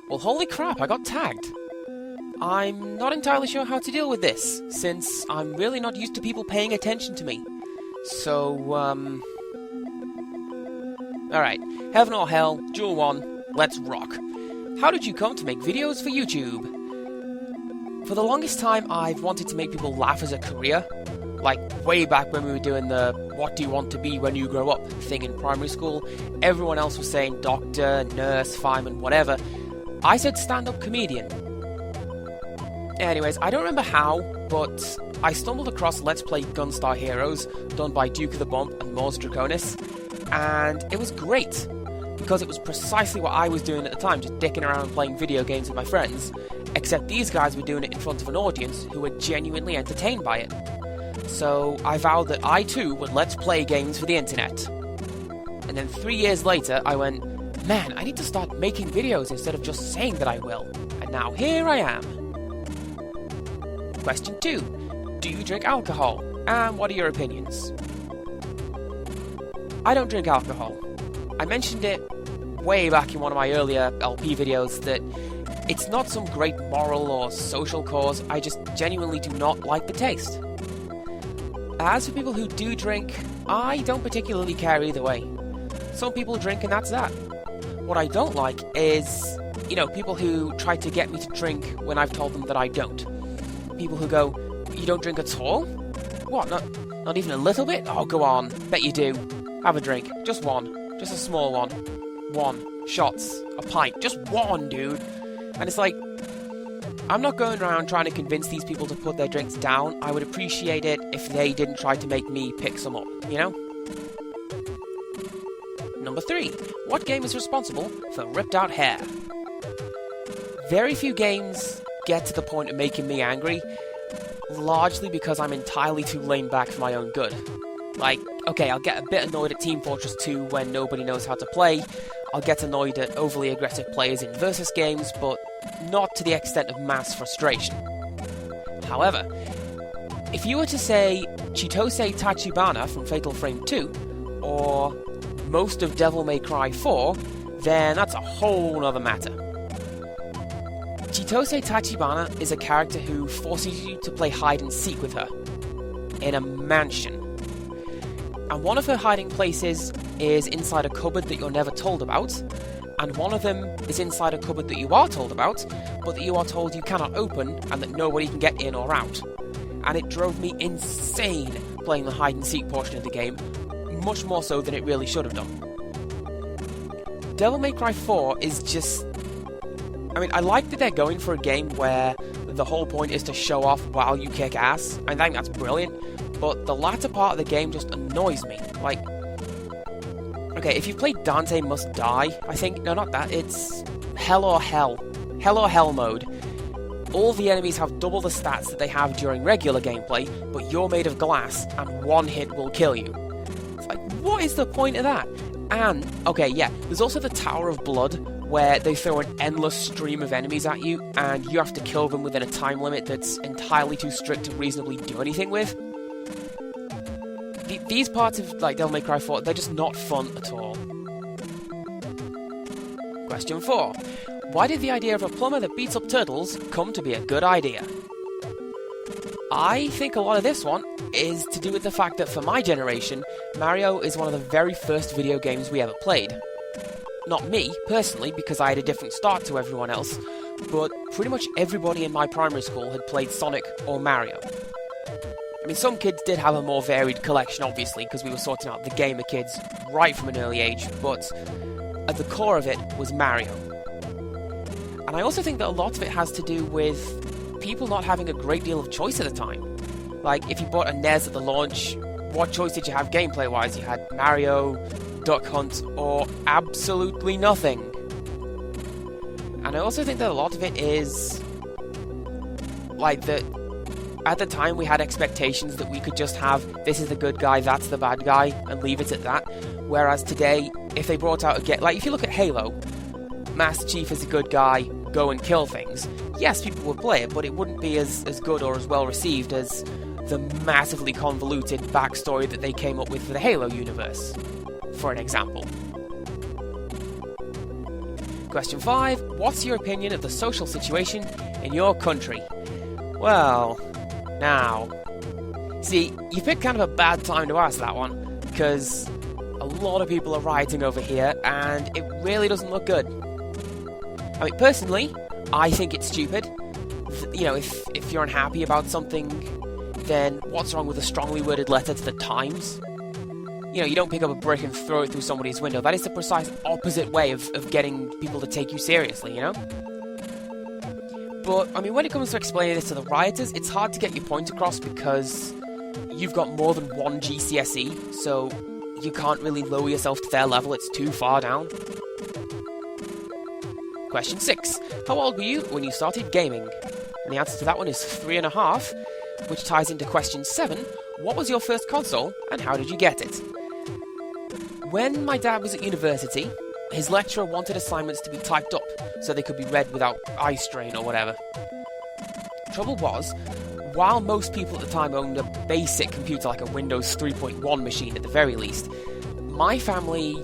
Well, holy crap, I got tagged. I'm not entirely sure how to deal with this, since I'm really not used to people paying attention to me. So, Alright, heaven or hell, Duel 1, let's rock. How did you come to make videos for YouTube? For the longest time, I've wanted to make people laugh as a career. Like, way back when we were doing the what do you want to be when you grow up thing in primary school, everyone else was saying doctor, nurse, fireman, whatever. I said stand-up comedian. Anyways, I don't remember how, but I stumbled across Let's Play Gunstar Heroes, done by Duke of the Bump and Mors Draconis, and it was great, because it was precisely what I was doing at the time, just dicking around and playing video games with my friends, except these guys were doing it in front of an audience who were genuinely entertained by it. So I vowed that I too would let's play games for the internet. And then 3 years later, I went, man, I need to start making videos instead of just saying that I will. And now here I am. Question 2. Do you drink alcohol? And what are your opinions? I don't drink alcohol. I mentioned it way back in one of my earlier LP videos that it's not some great moral or social cause, I just genuinely do not like the taste. As for people who do drink, I don't particularly care either way. Some people drink and that's that. What I don't like is, people who try to get me to drink when I've told them that I don't. People who go, you don't drink at all? What, not even a little bit? Oh, go on, bet you do. Have a drink, just one, just a small one. One, shots, a pint, just one, dude. And it's like, I'm not going around trying to convince these people to put their drinks down. I would appreciate it if they didn't try to make me pick some up, Number 3. What game is responsible for ripped out hair? Very few games get to the point of making me angry, largely because I'm entirely too laid back for my own good. Like, okay, I'll get a bit annoyed at Team Fortress 2 when nobody knows how to play, I'll get annoyed at overly aggressive players in versus games, but not to the extent of mass frustration. However, if you were to say Chitose Tachibana from Fatal Frame 2, or most of Devil May Cry 4, then that's a whole other matter. Chitose Tachibana is a character who forces you to play hide and seek with her, in a mansion. And one of her hiding places is inside a cupboard that you're never told about, and one of them is inside a cupboard that you are told about, but that you are told you cannot open and that nobody can get in or out. And it drove me insane playing the hide and seek portion of the game, much more so than it really should have done. Devil May Cry 4 is just... I like that they're going for a game where the whole point is to show off while you kick ass. I think that's brilliant, but the latter part of the game just annoys me. Like, okay, if you've played Dante Must Die, I think, no, not that, it's Hell or Hell. Hell or Hell mode. All the enemies have double the stats that they have during regular gameplay, but you're made of glass, and one hit will kill you. It's like, what is the point of that? And, okay, yeah, there's also the Tower of Blood, where they throw an endless stream of enemies at you, and you have to kill them within a time limit that's entirely too strict to reasonably do anything with. These parts of Devil May Cry 4, they're just not fun at all. Question 4. Why did the idea of a plumber that beats up turtles come to be a good idea? I think a lot of this one is to do with the fact that for my generation, Mario is one of the very first video games we ever played. Not me, personally, because I had a different start to everyone else, but pretty much everybody in my primary school had played Sonic or Mario. Some kids did have a more varied collection, obviously, because we were sorting out the gamer kids right from an early age, but at the core of it was Mario. And I also think that a lot of it has to do with people not having a great deal of choice at the time. Like, if you bought a NES at the launch, what choice did you have gameplay-wise? You had Mario, Duck Hunt, or absolutely nothing. And I also think that a lot of it is like that at the time we had expectations that we could just have this is the good guy, that's the bad guy, and leave it at that. Whereas today, if they brought out a game, like if you look at Halo, Master Chief is a good guy, go and kill things. Yes, people would play it, but it wouldn't be as good or as well received as the massively convoluted backstory that they came up with for the Halo universe, for an example. Question 5. What's your opinion of the social situation in your country? Well, now... See, you picked kind of a bad time to ask that one, because a lot of people are rioting over here, and it really doesn't look good. I mean, personally, I think it's stupid. You know, if you're unhappy about something, then what's wrong with a strongly worded letter to the Times? You know, you don't pick up a brick and throw it through somebody's window. That is the precise opposite way of getting people to take you seriously, you know? But, I mean, when it comes to explaining this to the rioters, it's hard to get your point across because you've got more than one GCSE, so you can't really lower yourself to their level, it's too far down. Question 6. How old were you when you started gaming? And the answer to that one is 3.5, which ties into question 7. What was your first console, and how did you get it? When my dad was at university, his lecturer wanted assignments to be typed up, so they could be read without eye strain or whatever. Trouble was, while most people at the time owned a basic computer like a Windows 3.1 machine at the very least, my family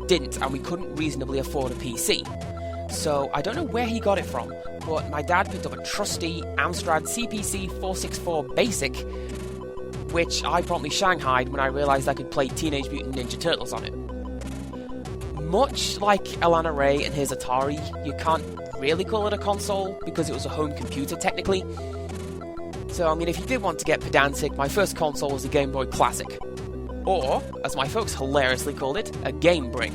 didn't, and we couldn't reasonably afford a PC. So I don't know where he got it from, but my dad picked up a trusty Amstrad CPC 464 Basic, which I promptly shanghaied when I realised I could play Teenage Mutant Ninja Turtles on it. Much like Elanarae and his Atari, you can't really call it a console because it was a home computer technically. So I mean, if you did want to get pedantic, my first console was a Game Boy Classic. Or, as my folks hilariously called it, a Game Brick.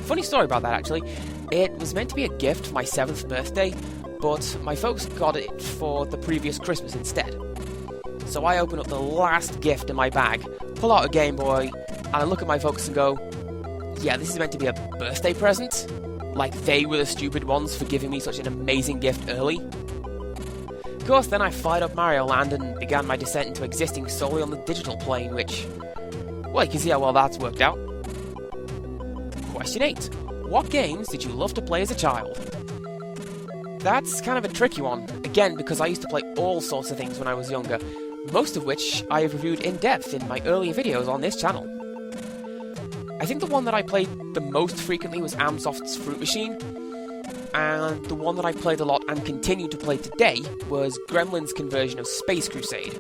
Funny story about that actually. It was meant to be a gift for my 7th birthday, but my folks got it for the previous Christmas instead. So I open up the last gift in my bag, pull out a Game Boy, and I look at my folks and go, yeah, this is meant to be a birthday present? Like they were the stupid ones for giving me such an amazing gift early? Of course, then I fired up Mario Land and began my descent into existing solely on the digital plane, which, well, you can see how well that's worked out. Question 8. What games did you love to play as a child? That's kind of a tricky one, again because I used to play all sorts of things when I was younger, most of which I have reviewed in depth in my earlier videos on this channel. I think the one that I played the most frequently was Amsoft's Fruit Machine, and the one that I played a lot and continue to play today was Gremlin's conversion of Space Crusade.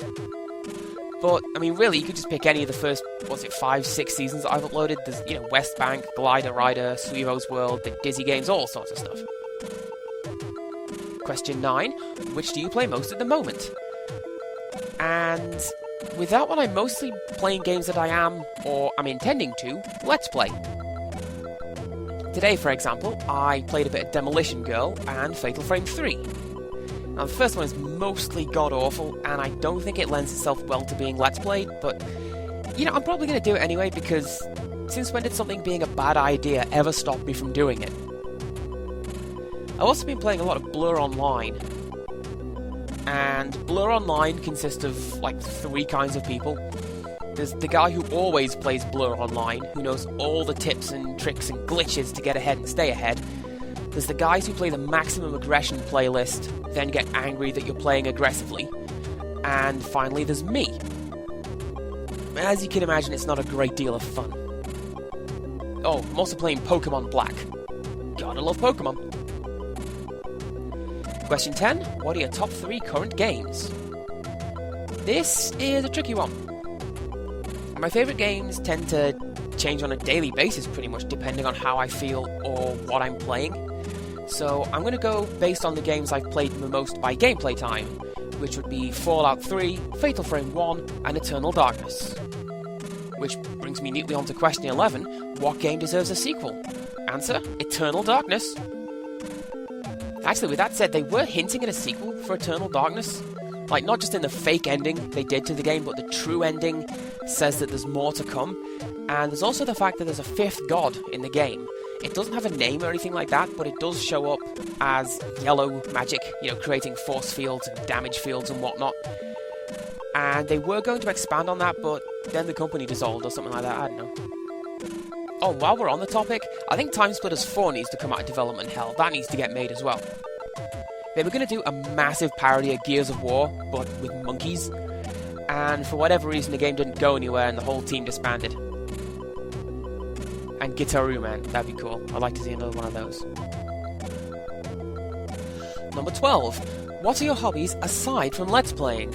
But, I mean, really, you could just pick any of the first, 5, 6 seasons that I've uploaded. There's, you know, West Bank, Glider Rider, Suivo's World, the Dizzy games, all sorts of stuff. Question 9. Which do you play most at the moment? And with that one, I'm mostly playing games that I am, or I'm intending to, Let's Play. Today, for example, I played a bit of Demolition Girl and Fatal Frame 3. Now, the first one is mostly god-awful, and I don't think it lends itself well to being Let's Played, but, you know, I'm probably going to do it anyway, because since when did something being a bad idea ever stop me from doing it? I've also been playing a lot of Blur Online, and Blur Online consists of, like, 3 kinds of people. There's the guy who always plays Blur Online, who knows all the tips and tricks and glitches to get ahead and stay ahead. There's the guys who play the maximum aggression playlist, then get angry that you're playing aggressively. And finally, there's me. As you can imagine, it's not a great deal of fun. Oh, I'm also playing Pokemon Black. Gotta love Pokemon. Question 10. What are your top 3 current games? This is a tricky one. My favourite games tend to change on a daily basis pretty much, depending on how I feel or what I'm playing. So I'm going to go based on the games I've played the most by gameplay time, which would be Fallout 3, Fatal Frame 1, and Eternal Darkness. Which brings me neatly on to question 11, what game deserves a sequel? Answer, Eternal Darkness. Actually, with that said, they were hinting at a sequel for Eternal Darkness. Like, not just in the fake ending they did to the game, but the true ending says that there's more to come. And there's also the fact that there's a 5th god in the game. It doesn't have a name or anything like that, but it does show up as yellow magic, you know, creating force fields and damage fields and whatnot. And they were going to expand on that, but then the company dissolved or something like that, I don't know. Oh, while we're on the topic, I think Time Splitters 4 needs to come out of development hell. That needs to get made as well. They were going to do a massive parody of Gears of War, but with monkeys. And for whatever reason, the game didn't go anywhere and the whole team disbanded. And Guitaroo Man, that'd be cool. I'd like to see another one of those. Number 12. What are your hobbies aside from Let's Playing?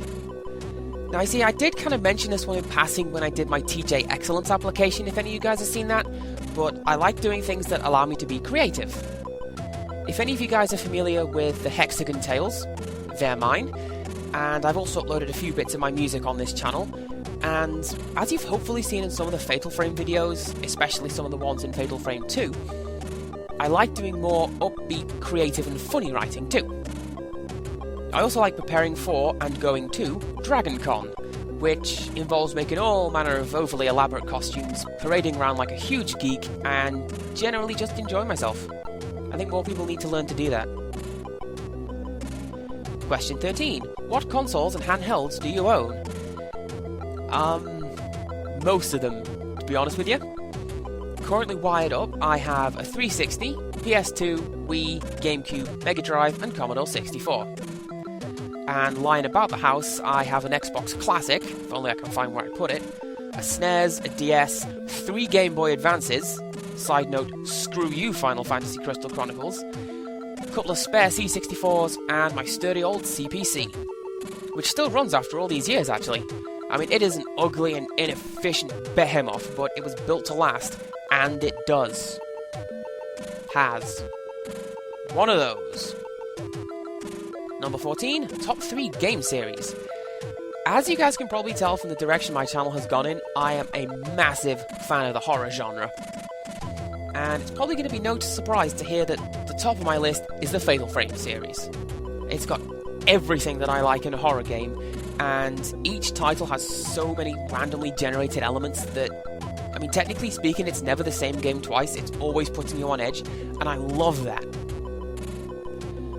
Now, you see, I did kind of mention this one in passing when I did my TJ Excellence application, if any of you guys have seen that, but I like doing things that allow me to be creative. If any of you guys are familiar with the Hexagon Tales, they're mine, and I've also uploaded a few bits of my music on this channel, and as you've hopefully seen in some of the Fatal Frame videos, especially some of the ones in Fatal Frame 2, I like doing more upbeat, creative and funny writing too. I also like preparing for and going to DragonCon, which involves making all manner of overly elaborate costumes, parading around like a huge geek, and generally just enjoying myself. I think more people need to learn to do that. Question 13. What consoles and handhelds do you own? Most of them, to be honest with you. Currently wired up, I have a 360, PS2, Wii, GameCube, Mega Drive, and Commodore 64. And lying about the house, I have an Xbox Classic, if only I can find where I put it, a SNES, a DS, 3 Game Boy Advances, side note, screw you Final Fantasy Crystal Chronicles, a couple of spare C64s, and my sturdy old CPC, which still runs after all these years actually. I mean, it is an ugly and inefficient behemoth, but it was built to last, and it does. Has. One of those. Number 14, top 3 game series. As you guys can probably tell from the direction my channel has gone in, I am a massive fan of the horror genre. And it's probably going to be no surprise to hear that the top of my list is the Fatal Frame series. It's got everything that I like in a horror game, and each title has so many randomly generated elements that, I mean, technically speaking, it's never the same game twice, it's always putting you on edge, and I love that.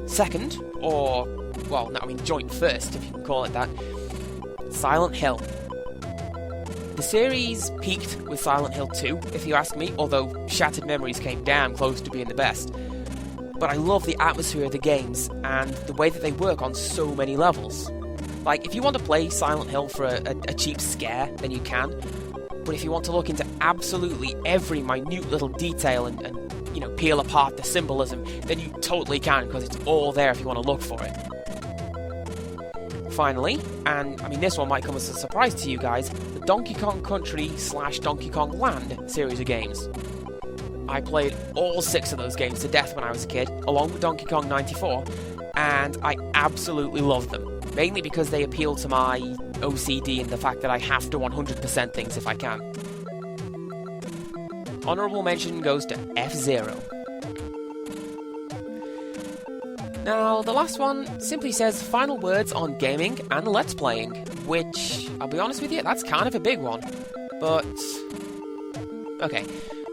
Second, or, well, no, I mean joint first, if you can call it that, Silent Hill. The series peaked with Silent Hill 2, if you ask me, although Shattered Memories came damn close to being the best. But I love the atmosphere of the games, and the way that they work on so many levels. Like, if you want to play Silent Hill for a cheap scare, then you can, but if you want to look into absolutely every minute little detail and you know, peel apart the symbolism, then you totally can, because it's all there if you want to look for it. Finally, and I mean this one might come as a surprise to you guys, the Donkey Kong Country / Donkey Kong Land series of games. I played all 6 of those games to death when I was a kid, along with Donkey Kong 94, and I absolutely love them, mainly because they appeal to my OCD and the fact that I have to 100% things if I can. Honourable mention goes to F-Zero. Now, the last one simply says final words on gaming and Let's Playing, which, I'll be honest with you, that's kind of a big one. But, okay,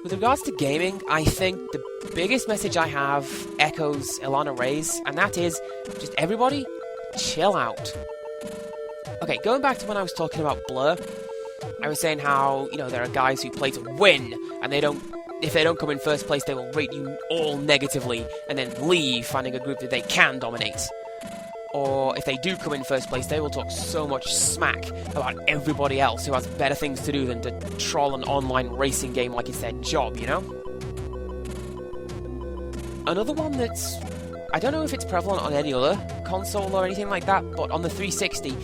with regards to gaming, I think the biggest message I have echoes Elanarae's, and that is, just everybody, chill out. Okay, going back to when I was talking about Blur, I was saying how, you know, there are guys who play to win, and if they don't come in first place, they will rate you all negatively, and then leave, finding a group that they can dominate. Or if they do come in first place, they will talk so much smack about everybody else who has better things to do than to troll an online racing game like it's their job, you know? Another one that's, I don't know if it's prevalent on any other console or anything like that, but on the 360,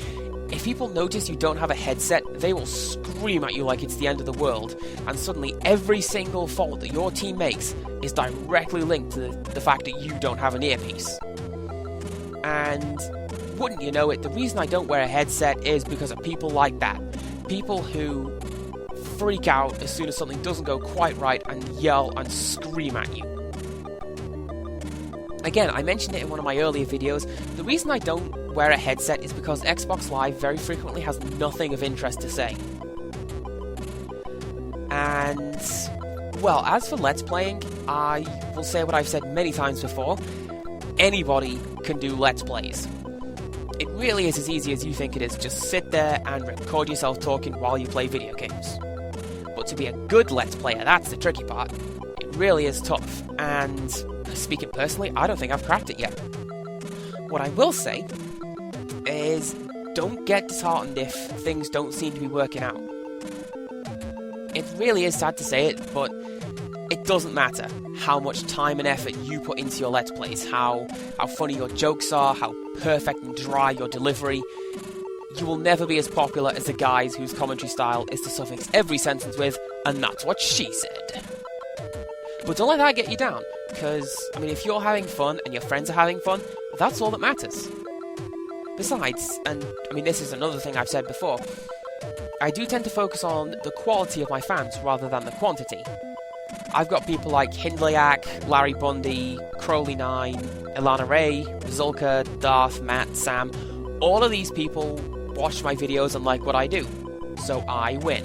if people notice you don't have a headset, they will scream at you like it's the end of the world, and suddenly every single fault that your team makes is directly linked to the fact that you don't have an earpiece. And wouldn't you know it, the reason I don't wear a headset is because of people like that. People who freak out as soon as something doesn't go quite right and yell and scream at you. Again, I mentioned it in one of my earlier videos, the reason I don't wear a headset is because Xbox Live very frequently has nothing of interest to say. And, well, as for Let's Playing, I will say what I've said many times before, anybody can do Let's Plays. It really is as easy as you think it is, just sit there and record yourself talking while you play video games. But to be a good Let's Player, that's the tricky part. It really is tough, and speaking personally, I don't think I've cracked it yet. What I will say is, don't get disheartened if things don't seem to be working out. It really is sad to say it, but doesn't matter how much time and effort you put into your Let's Plays, how funny your jokes are, how perfect and dry your delivery, you will never be as popular as the guys whose commentary style is to suffix every sentence with, "and that's what she said." But don't let that get you down, because, I mean, if you're having fun and your friends are having fun, that's all that matters. Besides, and, I mean, this is another thing I've said before, I do tend to focus on the quality of my fans rather than the quantity. I've got people like Hindleyak, Larry Bundy, Crowley9, Elanarae, Zulka, Darth, Matt, Sam. All of these people watch my videos and like what I do, so I win.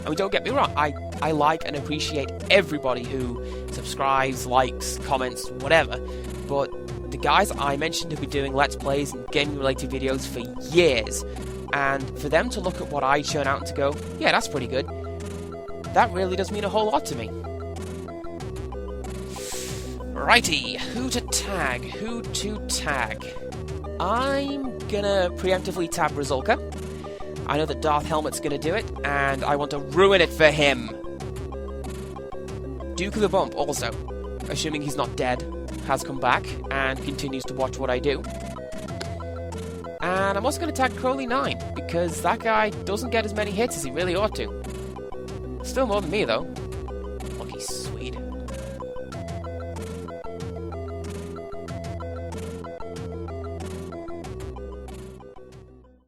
I mean, don't get me wrong, I like and appreciate everybody who subscribes, likes, comments, whatever, but the guys I mentioned have been doing Let's Plays and gaming-related videos for years, and for them to look at what I churn out and to go, yeah, that's pretty good, that really does mean a whole lot to me. Righty, who to tag? I'm gonna preemptively tab Rizulka. I know that Darth Helmet's gonna do it, and I want to ruin it for him. Duke of the Bump, also, assuming he's not dead, has come back and continues to watch what I do. And I'm also gonna tag Crowley9, because that guy doesn't get as many hits as he really ought to. Still more than me, though.